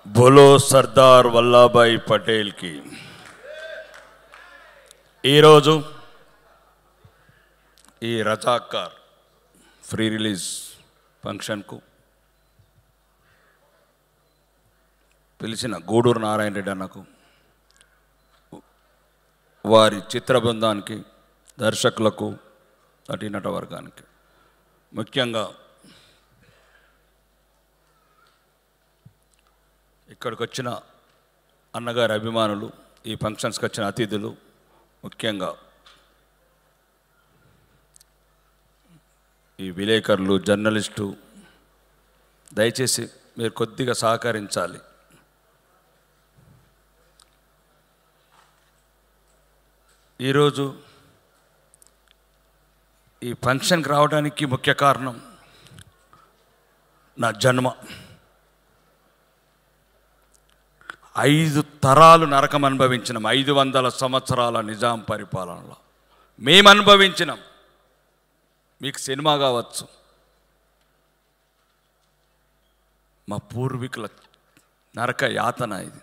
बोलो सरदार वल्लभभाई पटेल की ఈరోజు ఈ రజాకార్ ఫ్రీ రిలీజ్ ఫంక్షన్కు పిలిచిన గూడూరు నారాయణ రెడ్డి అన్నకు, వారి చిత్ర బృందానికి, దర్శకులకు, నటీనట వర్గానికి, ముఖ్యంగా ఇక్కడికి వచ్చిన అన్నగారి అభిమానులు, ఈ ఫంక్షన్స్కి వచ్చిన అతిథులు, ముఖ్యంగా ఈ విలేకరులు, జర్నలిస్టు, దయచేసి మీరు కొద్దిగా సహకరించాలి. ఈరోజు ఈ ఫంక్షన్కి రావడానికి ముఖ్య కారణం నా జన్మ. 5 తరాలు నరకం అనుభవించినాం. 500 సంవత్సరాల నిజాం పరిపాలనలో మేము అనుభవించినాం. మీకు సినిమా కావచ్చు, మా పూర్వీకుల నరక యాతన ఇది.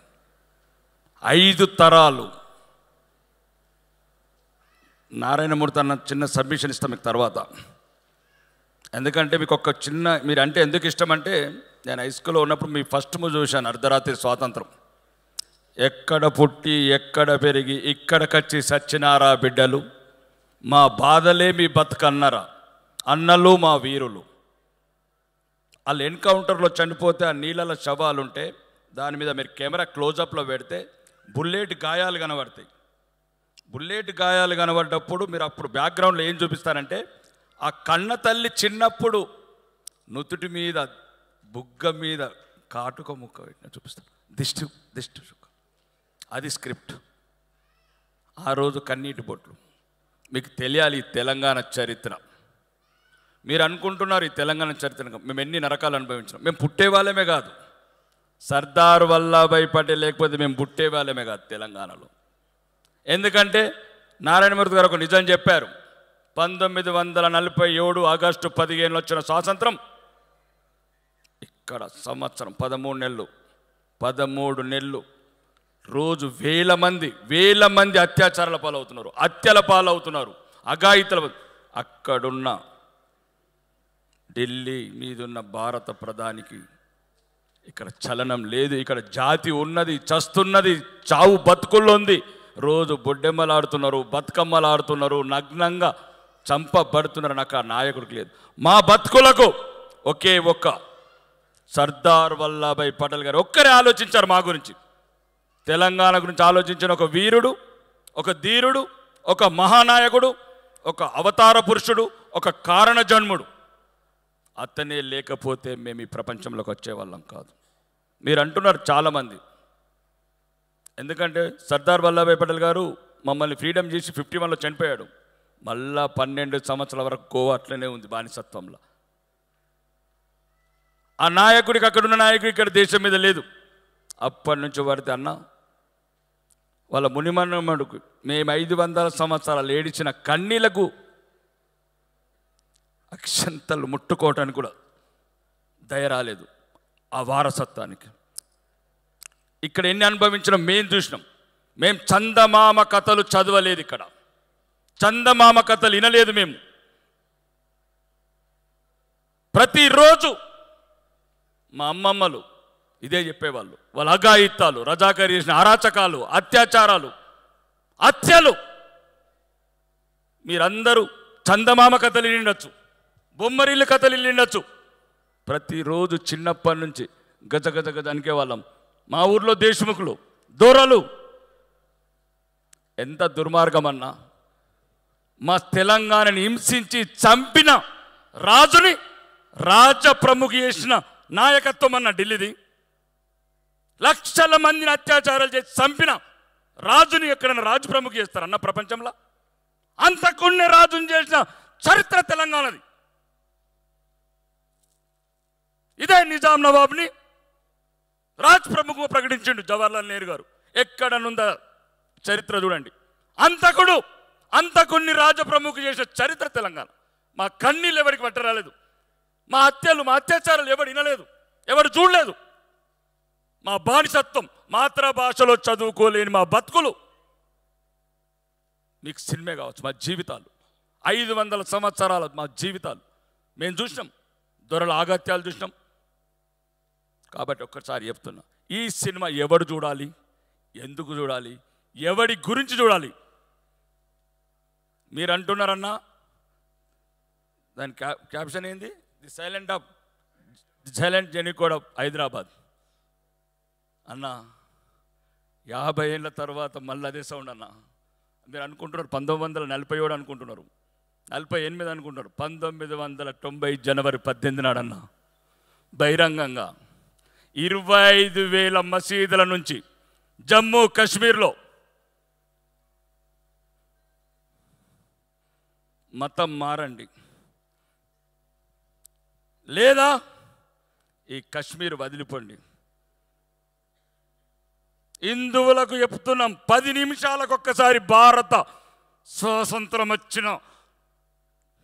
5 తరాలు. నారాయణమూర్తి అన్న చిన్న సబ్మిషన్ ఇస్తాం మీకు తర్వాత. ఎందుకంటే మీకు ఒక చిన్న, మీరు అంటే ఎందుకు ఇష్టం అంటే, నేను హై స్కూల్లో ఉన్నప్పుడు మీ ఫస్ట్ మూవీ చూశాను, అర్ధరాత్రి స్వాతంత్రం. ఎక్కడ పుట్టి ఎక్కడ పెరిగి ఇక్కడికొచ్చి సచ్చినారా బిడ్డలు, మా బాధలే మీ బతుకన్నరా అన్నలు మా వీరులు. వాళ్ళు ఎన్కౌంటర్లో చనిపోతే ఆ నీళ్ళ శవాలుంటే దాని మీద మీరు కెమెరా క్లోజప్లో పెడితే బుల్లెట్ గాయాలు కనబడతాయి. బుల్లెట్ గాయాలు కనబడ్డప్పుడు మీరు అప్పుడు బ్యాక్గ్రౌండ్లో ఏం చూపిస్తారంటే, ఆ కన్న తల్లి చిన్నప్పుడు నుదుటి మీద, బుగ్గ మీద కాటుక ముక్క పెట్టిన చూపిస్తారు. దిష్టి దిష్టి అది స్క్రిప్ట్. ఆ రోజు కన్నీటి బొట్లు. మీకు తెలియాలి ఈ తెలంగాణ చరిత్ర. మీరు అనుకుంటున్నారు ఈ తెలంగాణ చరిత్ర మేము ఎన్ని నరకాలు అనుభవించినాం. మేము పుట్టే వాళ్ళమే కాదు, సర్దార్ వల్లభాయ్ పటేల్ లేకపోతే మేము పుట్టే వాళ్ళమే కాదు తెలంగాణలో. ఎందుకంటే నారాయణమూర్తి గారు ఒక నిజం చెప్పారు. 1947 ఆగస్టు 15 వచ్చిన స్వాతంత్రం ఇక్కడ సంవత్సరం 13 నెలలు రోజు వేల మంది అత్యాచారాల పాలవుతున్నారు, హత్యల పాలవుతున్నారు, అఘాయితల. అక్కడున్న ఢిల్లీ మీదున్న భారత ప్రధానికి ఇక్కడ చలనం లేదు. ఇక్కడ జాతి ఉన్నది, చస్తున్నది, చావు బతుకుల్లో ఉంది. రోజు బొడ్డెమ్మలు ఆడుతున్నారు, బతుకమ్మలు ఆడుతున్నారు, నగ్నంగా చంపబడుతున్నారు. నాకు ఆ నాయకుడికి లేదు. మా బతుకులకు ఒకే ఒక్క సర్దార్ వల్లభాయ్ పటేల్ గారు ఒక్కరే ఆలోచించారు మా గురించి. తెలంగాణ గురించి ఆలోచించిన ఒక వీరుడు, ఒక ధీరుడు, ఒక మహానాయకుడు, ఒక అవతార పురుషుడు, ఒక కారణ జన్ముడు. అతనే లేకపోతే మేము ఈ ప్రపంచంలోకి వచ్చేవాళ్ళం కాదు. మీరు అంటున్నారు చాలామంది, ఎందుకంటే సర్దార్ వల్లభాయ్ పటేల్ గారు మమ్మల్ని ఫ్రీడమ్ చేసి 51లో చనిపోయాడు. మళ్ళా 12 సంవత్సరాల వరకు గోవా అట్లనే ఉంది బానిసత్వంలో. ఆ నాయకుడికి, అక్కడున్న నాయకుడికి ఇక్కడ దేశం మీద లేదు. అప్పటి నుంచి పడితే అన్న వాళ్ళ మునిమన్నమ్మడుకు మేము 500 సంవత్సరాలు ఏడిచిన కన్నీలకు అక్షంతలు ముట్టుకోవటానికి కూడా దయ రాలేదు. ఆ వారసత్వానికి ఇక్కడ ఎన్ని అనుభవించినాం మేము చూసినాం. మేము చందమామ కథలు చదవలేదు, ఇక్కడ చందమామ కథలు వినలేదు. మేము ప్రతిరోజు మా అమ్మమ్మలు ఇదే చెప్పేవాళ్ళు. వాళ్ళ అఘాయిత్తాలు, రజాకారు చేసిన అరాచకాలు, అత్యాచారాలు, హత్యలు. మీరందరూ చందమామ కథలు వినొచ్చు, బొమ్మరిల్లు కథలు వినొచ్చు. ప్రతిరోజు చిన్నప్పటి నుంచి గజ గజ గజ అనికే వాళ్ళం. మా ఊర్లో దేశముఖులు, దొరలు. ఎంత దుర్మార్గం అన్నా, మా తెలంగాణని హింసించి చంపిన రాజుని రాజ ప్రముఖ చేసిన నాయకత్వం అన్న ఢిల్లీది. లక్షల మందిని అత్యాచారాలు చేసి చంపిన రాజుని ఎక్కడన్నా రాజు ప్రముఖ చేస్తారన్న ప్రపంచంలో? అంతకున్నే రాజుని చేసిన చరిత్ర తెలంగాణది. ఇదే నిజాం నవాబ్ని రాజ్ ప్రముఖ ప్రకటించిండు జవహర్లాల్ నెహ్రూ గారు. ఎక్కడనుందా చరిత్ర చూడండి. అంతకుణ్ణి రాజప్రముఖ చేసే చరిత్ర తెలంగాణ. మా కన్నీళ్ళు ఎవరికి పట్టరాలేదు, మా హత్యలు మా అత్యాచారాలు ఎవరు వినలేదు, ఎవరు చూడలేదు. మా బానిసత్వం, మాతృభాషలో చదువుకోలేని మా బతుకులు మీకు సినిమా కావచ్చు. మా జీవితాలు 500 సంవత్సరాల మా జీవితాలు మేము చూసినాం, దొరల ఆగత్యాలు చూసినాం. కాబట్టి ఒక్కసారి చెప్తున్నా, ఈ సినిమా ఎవడు చూడాలి, ఎందుకు చూడాలి, ఎవడి గురించి చూడాలి? మీరు అంటున్నారన్నా, దాని క్యాప్షన్ ఏంది? ది సైలెంట్ జెనికోడ్ ఆఫ్ హైదరాబాద్ అన్న. 50 ఏళ్ళ తర్వాత మళ్ళీ అదే సౌండ్ అన్న. మీరు అనుకుంటున్నారు 1947 అనుకుంటున్నారు, 48 అనుకుంటున్నారు. 1990 జనవరి 18 నాడన్న బహిరంగంగా 25,000 మసీదుల నుంచి జమ్మూ కాశ్మీర్లో మతం మారండి, లేదా ఈ కశ్మీర్ వదిలిపోండి. హిందువులకు చెప్తున్నాం, 10 నిమిషాలకు ఒక్కసారి భారత స్వాతంత్రం వచ్చిన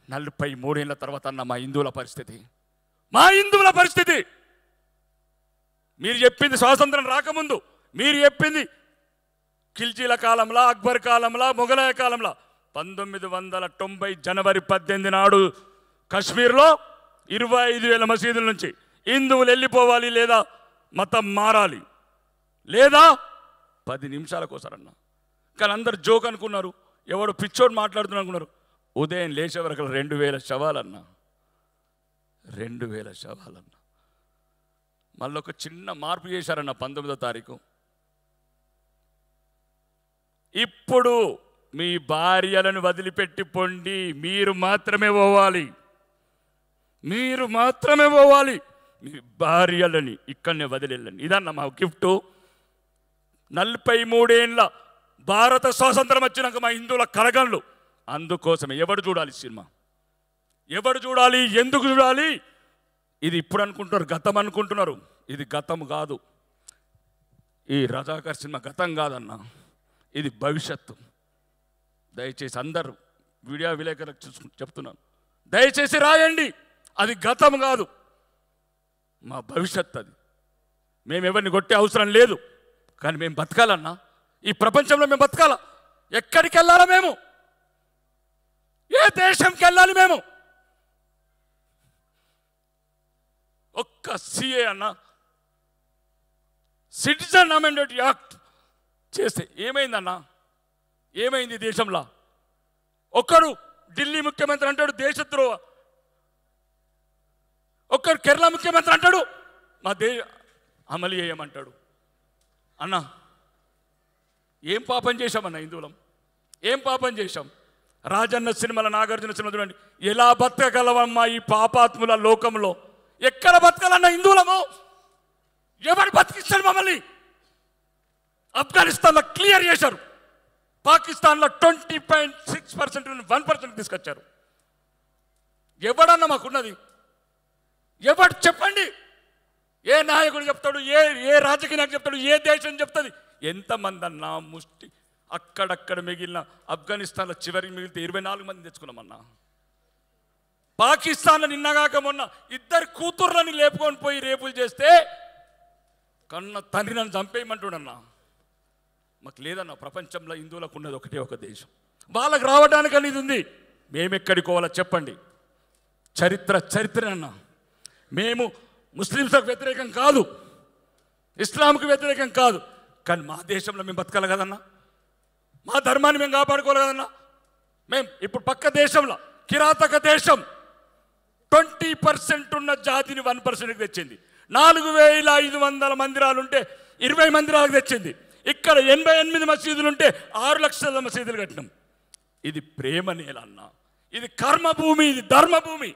43 ఏళ్ళ తర్వాత అన్న మా హిందువుల పరిస్థితి, మీరు చెప్పింది స్వాతంత్రం రాకముందు, మీరు చెప్పింది ఖిల్జీల కాలంలో, అక్బర్ కాలంలో, మొఘలాయ కాలంలో. 1990 జనవరి 18 నాడు కశ్మీర్లో 25,000 మసీదుల నుంచి హిందువులు వెళ్ళిపోవాలి, లేదా మతం మారాలి, లేదా 10 నిమిషాలకు వస్తారన్న. కానీ అందరు జోక్ అనుకున్నారు, ఎవడు పిచ్చోడు మాట్లాడుతున్నా అనుకున్నారు. ఉదయం లేచే వరకు 2,000 శవాలన్నా, 2,000 శవాలన్న. మళ్ళీ ఒక చిన్న మార్పు చేశారన్న 19వ తారీఖు. ఇప్పుడు మీ భార్యలను వదిలిపెట్టి పొండి, మీరు మాత్రమే పోవాలి, మీ భార్యలని ఇక్కడనే వదిలేళ్ళండి. ఇదన్న మా గిఫ్ట్. 43 ఏళ్ళ భారత స్వాతంత్రం వచ్చినాక మా హిందువుల కలగండ్లు. అందుకోసమే ఎవడు చూడాలి సినిమా, ఎవడు చూడాలి, ఎందుకు చూడాలి? ఇది ఇప్పుడు అనుకుంటున్నారు, గతం అనుకుంటున్నారు. ఇది గతం కాదు. ఈ రజాకర్ సినిమా గతం కాదన్న, ఇది భవిష్యత్తు. దయచేసి అందరూ వీడియో విలేకరులకు చెప్తున్నాను, దయచేసి రాయండి. అది గతం కాదు, మా భవిష్యత్తు. అది మేము ఎవరిని కొట్టే అవసరం లేదు, కానీ మేము బతకాలన్నా. ఈ ప్రపంచంలో మేము బతకాల. ఎక్కడికి వెళ్ళాలా మేము? ఏ దేశంకి వెళ్ళాలి మేము? ఒక్క సిఏ అన్న, సిటిజన్ అమెండ్మెంట్ యాక్ట్ చేస్తే ఏమైందన్నా? ఏమైంది దేశంలో? ఒక్కడు ఢిల్లీ ముఖ్యమంత్రి అంటాడు దేశద్రోహ, ఒక్కడు కేరళ ముఖ్యమంత్రి అంటాడు మా అమలు చేయమంటాడు. అన్న ఏం పాపం చేశామన్న హిందువులం? ఏం పాపం చేశాం? రాజన్న సినిమాల, నాగార్జున సినిమా చూడండి, ఎలా బతకగలవమ్మా ఈ పాపాత్ముల లోకంలో? ఎక్కడ బతకాలన్న హిందువులము? ఎవరు బతికిస్తారు మమ్మల్ని? ఆఫ్ఘనిస్తాన్లో క్లియర్ చేశారు, పాకిస్తాన్లో 20.6% 1% తీసుకొచ్చారు. ఎవడన్నా మాకున్నది? ఎవడు చెప్పండి? ఏ నాయకుడు చెప్తాడు? ఏ రాజకీయ నాయకుడు చెప్తాడు? ఏ దేశం చెప్తుంది? ఎంతమంది అన్నా ముష్టి అక్కడక్కడ మిగిలిన. ఆఫ్ఘనిస్తాన్లో చివరికి మిగిలితే 24 మంది తెచ్చుకున్నామన్నా. పాకిస్తాన్లో నిన్నగాక మొన్న 2 కూతుర్లని లేపుకొని పోయి రేపులు చేస్తే కన్న తండ్రి నన్ను చంపేయమంటుడన్నా. మాకు లేదన్న, ప్రపంచంలో హిందువులకు ఉన్నది ఒకటే ఒక దేశం, వాళ్ళకు రావడానికి అనేది ఉంది. మేమెక్కడికి పోవాలో చెప్పండి? చరిత్ర అన్న. మేము ముస్లింలకు వ్యతిరేకం కాదు, ఇస్లాంకు వ్యతిరేకం కాదు, కానీ మా దేశంలో మేము బతకాలి కదన్నా, మా ధర్మాన్ని మేము కాపాడుకోవాలి కదన్నా. మేము ఇప్పుడు పక్క దేశంలో, కిరాతక దేశం 20% ఉన్న జాతిని 1%కి తెచ్చింది. 4,500 మందిరాలు ఉంటే 20 మందిరాలకు తెచ్చింది. ఇక్కడ 88 మసీదులు ఉంటే 6 లక్షల మసీదులు కట్టినాం. ఇది ప్రేమ నేల అన్న, ఇది కర్మభూమి, ఇది ధర్మభూమి.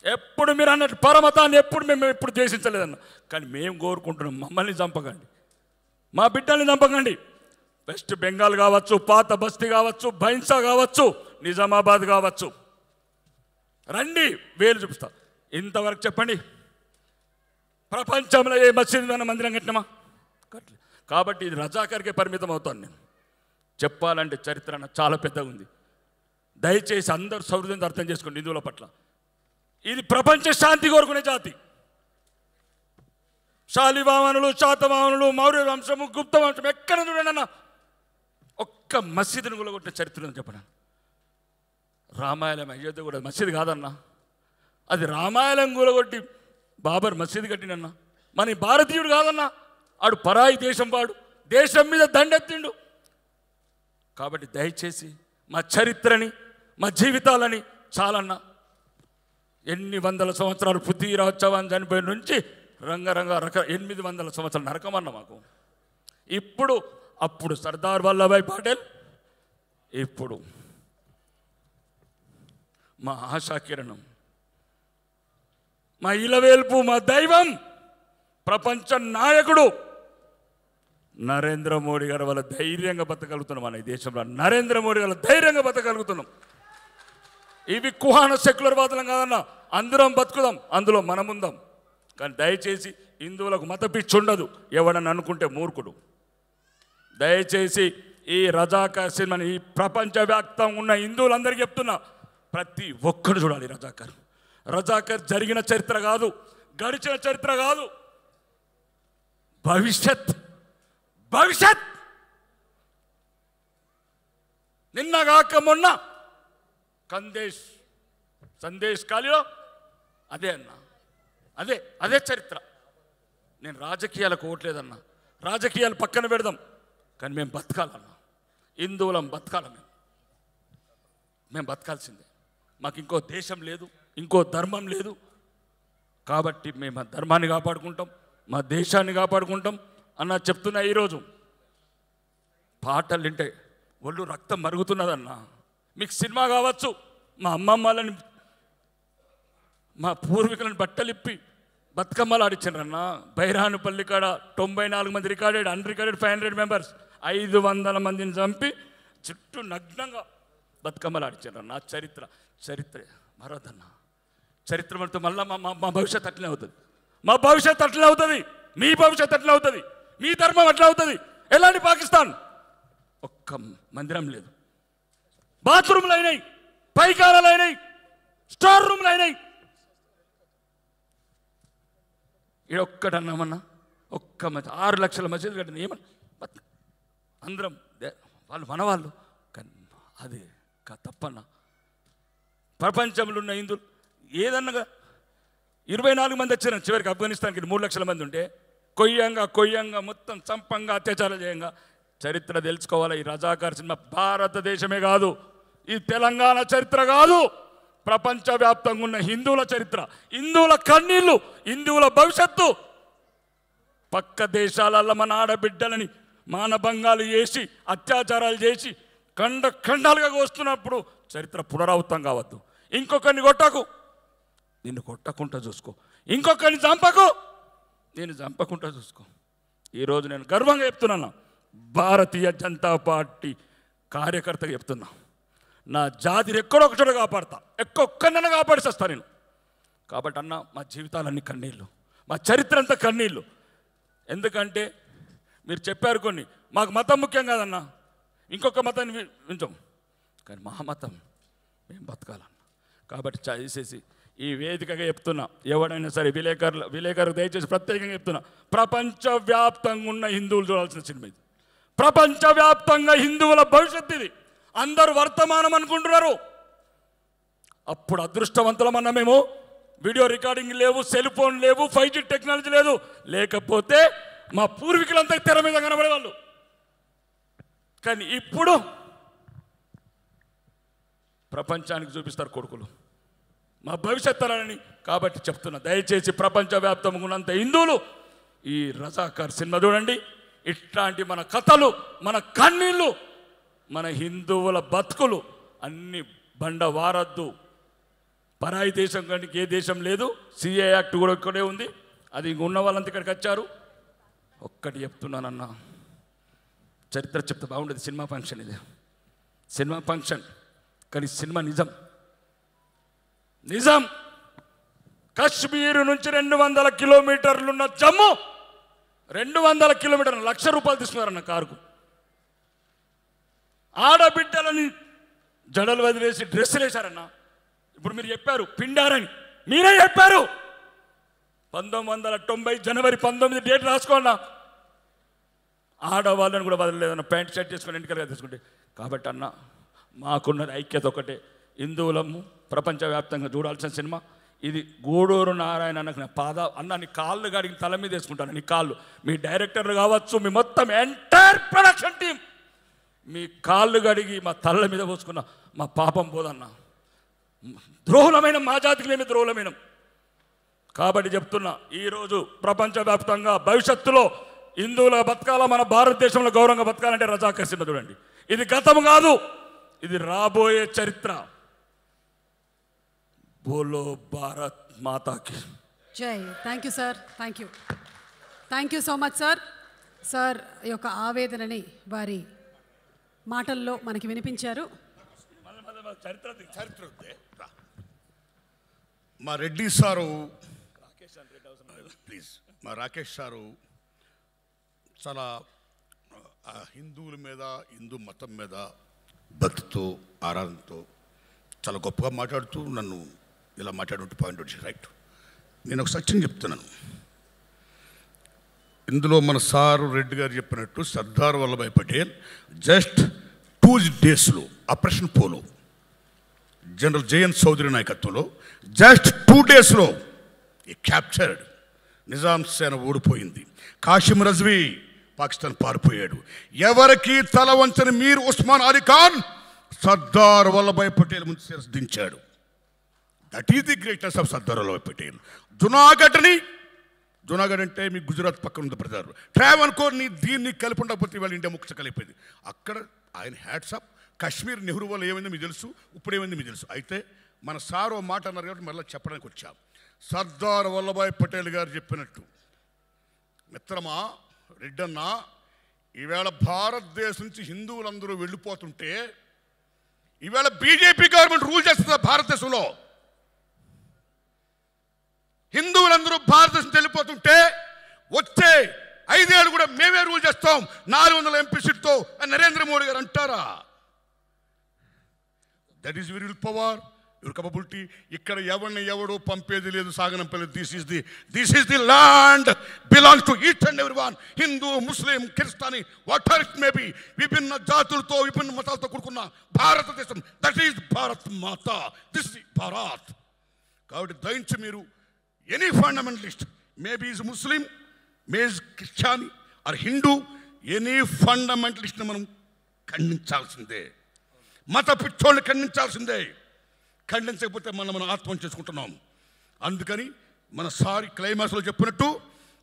ఎప్పుడు మీరు అన్నట్టు పరమతాన్ని మేము ఎప్పుడు ద్వేషించలేదన్న, కానీ మేము కోరుకుంటున్నాం మమ్మల్ని చంపకండి, మా బిడ్డల్ని చంపకండి. వెస్ట్ బెంగాల్ కావచ్చు, పాత బస్తీ కావచ్చు, భైన్సా కావచ్చు, నిజామాబాద్ కావచ్చు, రండి వేలు చూపిస్తా. ఇంతవరకు చెప్పండి, ప్రపంచంలో ఏ మసీదు మందిరం కట్టినామా? కాబట్టి ఇది రజాకర్కే పరిమితం అవుతాను నేను. చెప్పాలంటే చరిత్ర చాలా పెద్దగా ఉంది. దయచేసి అందరూ సౌహృదయంతో అర్థం చేసుకోండి. హిందువుల పట్ల ఇది ప్రపంచ శాంతి కోరుకునే జాతి. శాలివామనులు, శాతవాహనులు, మౌర్య వంశము, గుప్త వంశం ఎక్కడ చూడండి అన్న ఒక్క మసీదును కూలగొట్టిన చరిత్ర చెప్పను. రామాయణం అయోధ్య కూడా మసీదు కాదన్నా, అది రామాయణం కూలగొట్టి బాబర్ మసీదు కట్టినన్నా. మన భారతీయుడు కాదన్నా, ఆడు పరాయి దేశం వాడు, దేశం మీద దండెత్తిండు. కాబట్టి దయచేసి మా చరిత్రని, మా జీవితాలని చాలన్నా. ఎన్ని వందల సంవత్సరాలు పృథ్వీరాజ్ చౌహాన్ చనిపోయిన నుంచి రంగరంగ 800 సంవత్సరాలు నరకమన్న మాకు. ఇప్పుడు అప్పుడు సర్దార్ వల్లభాయ్ పటేల్, ఇప్పుడు మా ఆశాకిరణం, మా ఇలవేల్పు, మా దైవం, ప్రపంచ నాయకుడు నరేంద్ర మోడీ గారు వల్ల ధైర్యంగా బతకగలుగుతున్నాం. మన ఈ దేశంలో నరేంద్ర మోడీ వల్ల ధైర్యంగా బతకగలుగుతున్నాం. ఇవి కుహాన సెక్యులర్ వాదనం కాదన్నా, అందరం బతుకుదాం, అందులో మనముందాం. కానీ దయచేసి హిందువులకు మత పిచ్చి ఉండదు. ఎవడని అనుకుంటే మూర్ఖుడు. దయచేసి ఈ రజాకర్ సినిమాని ఈ ప్రపంచవ్యాప్తంగా ఉన్న హిందువులందరికీ చెప్తున్నా, ప్రతి ఒక్కరు చూడాలి. రజాకర్ జరిగిన చరిత్ర కాదు, గడిచిన చరిత్ర కాదు, భవిష్యత్. నిన్నగాక మొన్న సందేశ్ ఖాళీలో అదే అన్నా, అదే చరిత్ర. నేను రాజకీయాలకు ఓట్లేదన్నా, రాజకీయాలు పక్కన పెడదాం, కానీ మేము బతకాలన్నా. హిందువులం బతకాల, మేము బతకాల్సిందే. మాకు ఇంకో దేశం లేదు, ఇంకో ధర్మం లేదు. కాబట్టి మేము మా ధర్మాన్ని కాపాడుకుంటాం, మా దేశాన్ని కాపాడుకుంటాం అన్న చెప్తున్నా. ఈరోజు పాటలు వింటే ఒళ్ళు రక్తం మరుగుతున్నదన్నా. మీకు సినిమా కావచ్చు, మా అమ్మమ్మలని, మా పూర్వీకులను బట్టలిప్పి బతుకమ్మలు ఆడిచ్చారన్నా. బైరానుపల్లి కాడ 94 మంది రికార్డెడ్, అన్రికార్డెడ్ 500 మెంబర్స్, 500 మందిని చంపి చుట్టూ నగ్నంగా బతుకమ్మలు ఆడిచ్చారన్నా. చరిత్ర మరొద్దన్నా. చరిత్ర మనతో మళ్ళీ మా భవిష్యత్తు అట్లనే అవుతుంది. మా భవిష్యత్తు అట్లనే అవుతుంది, మీ భవిష్యత్తు అట్లనే అవుతుంది, మీ ధర్మం అట్లా అవుతుంది. ఎలాంటి పాకిస్తాన్? ఒక్క మందిరం లేదు, బాత్రూమ్లు అయినాయి, పైకారాలు అయినాయి, స్టోర్ రూమ్లు అయినాయి. ఇక్కడ ఒక్కటన్నామన్నా, ఒక్క 6 లక్షల మసీదులు కట్టిన ఏమన్నా అందరం వాళ్ళు మనవాళ్ళు. కానీ అది తప్పన్నా. ప్రపంచంలో ఉన్న హిందువులు ఏదన్నగా 24 మంది వచ్చారు. చివరికి ఆఫ్ఘనిస్తాన్కి 3 లక్షల మంది ఉంటే కొయ్యంగా మొత్తం చంపంగా అత్యాచారాలు చేయంగా. చరిత్ర తెలుసుకోవాలి. ఈ రజాకార్ సినిమా భారతదేశమే కాదు, ఈ తెలంగాణ చరిత్ర కాదు, ప్రపంచవ్యాప్తంగా ఉన్న హిందువుల చరిత్ర, హిందువుల కన్నీళ్ళు, హిందువుల భవిష్యత్తు. పక్క దేశాలలో మన ఆడబిడ్డలని మానభంగాలు చేసి, అత్యాచారాలు చేసి, ఖండాలుగా వస్తున్నప్పుడు చరిత్ర పునరావృతం కావద్దు. ఇంకొకరిని కొట్టకు, నిన్ను కొట్టకుండా చూసుకో. ఇంకొకరిని చంపకు, నేను చంపకుండా చూసుకో. ఈరోజు నేను గర్వంగా చెప్తున్నాను, భారతీయ జనతా పార్టీ కార్యకర్తగా చెప్తున్నా, నా జాతిని ఎక్కడో ఒక చోట కాపాడతా, ఒక్కరినైనా కాపాడిస్తా నేను. కాబట్టి అన్న, మా జీవితాలన్నీ కన్నీళ్ళు, మా చరిత్ర అంతా కన్నీళ్ళు. ఎందుకంటే మీరు చెప్పారు కొన్ని, మాకు మతం ముఖ్యం కాదన్నా, ఇంకొక మతాన్ని వింటాం, కానీ మా మతం మేము బతకాలన్న. కాబట్టి చేసేసి ఈ వేదికగా చెప్తున్నా, ఎవడైనా సరే విలేకరులకు దయచేసి ప్రత్యేకంగా చెప్తున్నా, ప్రపంచవ్యాప్తంగా ఉన్న హిందువులు చూడాల్సిన సినిమా ఇది. ప్రపంచవ్యాప్తంగా హిందువుల భవిష్యత్తు ఇది. అందరూ వర్తమానం అనుకుంటున్నారు. అప్పుడు అదృష్టవంతులమన్నా మేము. వీడియో రికార్డింగ్ లేవు, సెల్ ఫోన్ లేవు, 5G టెక్నాలజీ లేదు. లేకపోతే మా పూర్వీకులంతా తెర మీద కనబడేవాళ్ళు. కానీ ఇప్పుడు ప్రపంచానికి చూపిస్తారు కొడుకులు మా భవిష్యత్తులని. కాబట్టి చెప్తున్నా, దయచేసి ప్రపంచవ్యాప్తంగా ఉన్నంత హిందువులు ఈ రజాకార్ సినిమా చూడండి. ఇట్లాంటి మన కథలు, మన కన్నీళ్ళు, మన హిందువుల బతుకులు అన్ని బండ వారద్దు. పరాయి దేశం కంటే ఏ దేశం లేదు. CA యాక్ట్ కూడా ఇక్కడే ఉంది, అది ఇంక ఉన్న వాళ్ళంతా ఇక్కడికి వచ్చారు. ఒక్కటి చెప్తున్నానన్నా, చరిత్ర చెప్తే బాగుండేది. సినిమా ఫంక్షన్ ఇది, సినిమా ఫంక్షన్, కానీ సినిమా నిజం. కశ్మీర్ నుంచి 200 కిలోమీటర్లున్న జమ్మూ 200 కిలోమీటర్లు 1,00,000 రూపాయలు తీసుకున్నారన్న కారుకు. ఆడబిడ్డలని జడలు వదిలేసి డ్రెస్సులు వేశారన్న. ఇప్పుడు మీరు చెప్పారు పిండారని, మీరే చెప్పారు. 1990 జనవరి 19 డేట్ రాసుకోండి. ఆడవాళ్ళని కూడా వదలలేదన్న, ప్యాంట్ షర్ట్ చేసుకుని ఎన్నికలుగా తీసుకుంటే. కాబట్టి అన్న, మాకున్నది ఐక్యత ఒకటే, హిందువులము. ప్రపంచవ్యాప్తంగా చూడాల్సిన సినిమా ఇది. గూడూరు నారాయణ అన్నకు నా అన్న నీ కాళ్ళు గడిగి తల మీద వేసుకుంటాను. నీ కాళ్ళు, మీ డైరెక్టర్లు కావచ్చు, మీ మొత్తం ఎంటైర్ ప్రొడక్షన్ టీం, మీ కాళ్ళు గడిగి మా తల్ల మీద పోసుకున్న మా పాపం పోదన్న. ద్రోహులమైన మా జాతికి మేమే ద్రోహులమైన. కాబట్టి చెప్తున్నా, ఈరోజు ప్రపంచవ్యాప్తంగా భవిష్యత్తులో హిందువుల బతకాల, మన భారతదేశంలో గౌరవంగా బతకాలంటే రజాకర్ సినిమా చూడండి. ఇది గతం కాదు, ఇది రాబోయే చరిత్ర. బోలో భారత్ మాతాకి జై. Thank you sir, thank you so much sir. Sir యొక్క ఆవేదనని వారి మాటల్లో మనకి వినిపించారు. మా రెడ్డి సారు, ప్లీజ్, మా రాకేష్ సారు చాలా హిందువుల మీద, హిందూ మతం మీద భక్తితో, ఆరాధనతో చాలా గొప్పగా మాట్లాడుతూ నన్ను ఇలా మాట్లాడుతూ పాయింట్ వచ్చి రైట్. నేను ఒక సత్యం చెప్తున్నాను. ఇందులో మన సారు రెడ్డి గారు చెప్పినట్టు సర్దార్ వల్లభాయ్ పటేల్ జస్ట్ 2 డేస్లో operation polo general Jayant Chaudhari నాయకత్వంలో జస్ట్ 2 డేస్లో ఈ క్యాప్చర్డ్. నిజాం సేన ఓడిపోయింది. కాసిం రజ్వీ పాకిస్తాన్ పారిపోయాడు. ఎవరికి తల వంచని మీర్ ఉస్మాన్ అలీ ఖాన్ సర్దార్ వల్లభాయ్ పటేల్ ముందు శిరస్సు దించాడు. That is the greatest of Sardar Vallabhbhai Patel. Junagadh అంటే మీ గుజరాత్ పక్కన ఉంది బ్రదర్. ట్రావెన్కోర్ని దీన్ని కలిపి ఉండకపోతే ఇవాళ ఇండియా ముఖ్య కలిపోయింది. అక్కడ ఆయన హ్యాట్సాప్. కాశ్మీర్ నెహ్రూ వల్ల ఏమైందో మీకు తెలుసు, ఇప్పుడు ఏమైందో మీకు తెలుసు. అయితే మన సారో మాట అన్నారు కాబట్టి మళ్ళీ చెప్పడానికి వచ్చాం. సర్దార్ వల్లభాయ్ పటేల్ గారు చెప్పినట్టు, మిత్రమా రెడ్డన్న, ఈవేళ భారతదేశం నుంచి హిందువులందరూ వెళ్ళిపోతుంటే ఈవేళ బీజేపీ గవర్నమెంట్ రూల్ చేస్తుంది భారతదేశంలో. హిందువులందరూ భారతదేశం వెళ్ళిపోతుంటే వచ్చే 5 ఏళ్ళు కూడా మేమే రూల్ చేస్తాం 400 ఎంపీ సీట్తో అని నరేంద్ర మోడీ గారు అంటారా? That is will power, your capability. ఇక్కడ ఎవడు పంపేది లేదు, సాగనంపలేదు. This is the land belongs to each and every one. Hindu, Muslim, Christian, what it may be, విభిన్న జాతులతో, విభిన్న మతాలతో కూడుకున్న భారతదేశం. That is Bharat Mata. This is Bharat. కాబట్టి దయించి మీరు any fundamentalist, maybe is Muslim, maybe Christian or Hindu, any ఫండమెంటలిస్ట్ని మనం ఖండించాల్సిందే. మత పిచ్చోళ్ళని ఖండించాల్సిందే. ఖండించకపోతే మనం ఆత్మహత్య చేసుకుంటున్నాం. అందుకని మన సారి క్లైమాక్స్లో చెప్పినట్టు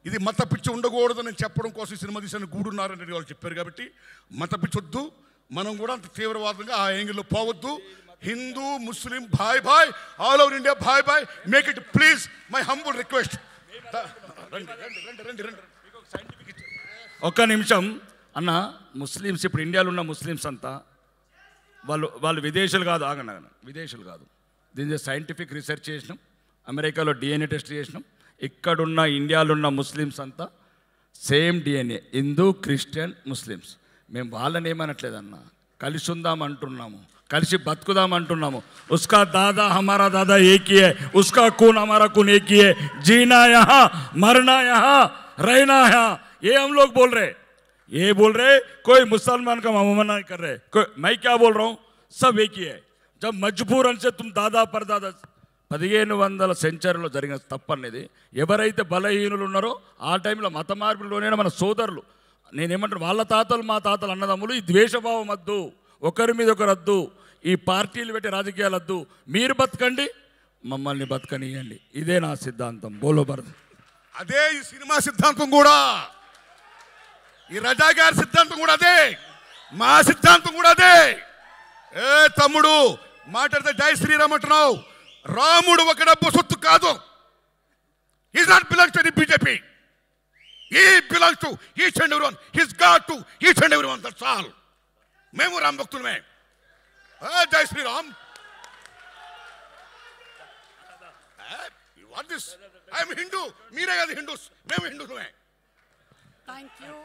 ఇది మత పిచ్చి ఉండకూడదని చెప్పడం కోసం ఈ సినిమా తీసిన గూడూరు నారాయణ రెడ్డి వాళ్ళు చెప్పారు. కాబట్టి మత పిచ్చి వద్దు, మనం కూడా అంత తీవ్రవాదంగా ఆ యాంగిల్లో పోవద్దు. హిందూ, ముస్లిం, భాయ్ ఆల్ ఓవర్ ఇండియా భాయ్. Make it please, my humble request. ఒక్క నిమిషం అన్న. ముస్లిమ్స్ ఇప్పుడు ఇండియాలో ఉన్న ముస్లిమ్స్ అంతా వాళ్ళు విదేశాలు కాదు, ఆగండి, విదేశాలు కాదు. దీని సైంటిఫిక్ రీసెర్చ్ చేసినాం, అమెరికాలో DNA టెస్ట్ చేసినాం. ఇక్కడున్న ఇండియాలో ఉన్న ముస్లిమ్స్ అంతా same DNA, Hindu, Christian, Muslims. మేము వాళ్ళని ఏమనట్లేదన్న, కలిసి ఉందాం అంటున్నాము, కలిసి బతుకుదాం అంటున్నాము. ఉస్కా దాదా హమారా దాదా ఏక్ హీ హై, ఉస్కా खून हमारा खून एक ही है, जीना यहाँ मरना यहाँ रहना यहाँ. ये हम लोग बोल रहे, ये बोल रहे. कोई मुसलमान का मना नहीं कर रहे. कोई, मैं क्या बोल रहा हूँ, सब एक ही है. जब मजबूरन से तुम दादा परदादा 1500 సెంచరీలో జరిగిన తప్పు అనేది, ఎవరైతే బలహీనులు ఉన్నారో ఆ టైంలో మత మార్పులోనే మన సోదరులు, నేనేమంటాను, వాళ్ళ తాతలు మా తాతలు అన్నదమ్ములు. ఈ ద్వేషభావం వద్దు, ఒకరి మీద ఒకరు వద్దు, ఈ పార్టీలు పెట్టి రాజకీయాలు వద్దు. మీరు బతకండి, మమ్మల్ని బతకనియండి. ఇదే నా సిద్ధాంతం. బోలో భరత్. అదే ఈ సినిమా సిద్ధాంతం కూడా, ఈ రజా గారి సిద్ధాంతం కూడా అదే, మా సిద్ధాంతం కూడా అదే. ఏ తమ్ముడు మాట్లాడితే జై శ్రీరామ్ అంటున్నావు. రాముడు ఒక డబ్బు సొత్తు కాదు. He not belongs to the BJP. He belongs to each and every one. He's God to each and every one. That's all. మేము రామ్ భక్తులమే. జై Shriram. What this? I'm Hindu, మీరే కాదు హిందూస్, మేము హిందూలమే. Thank you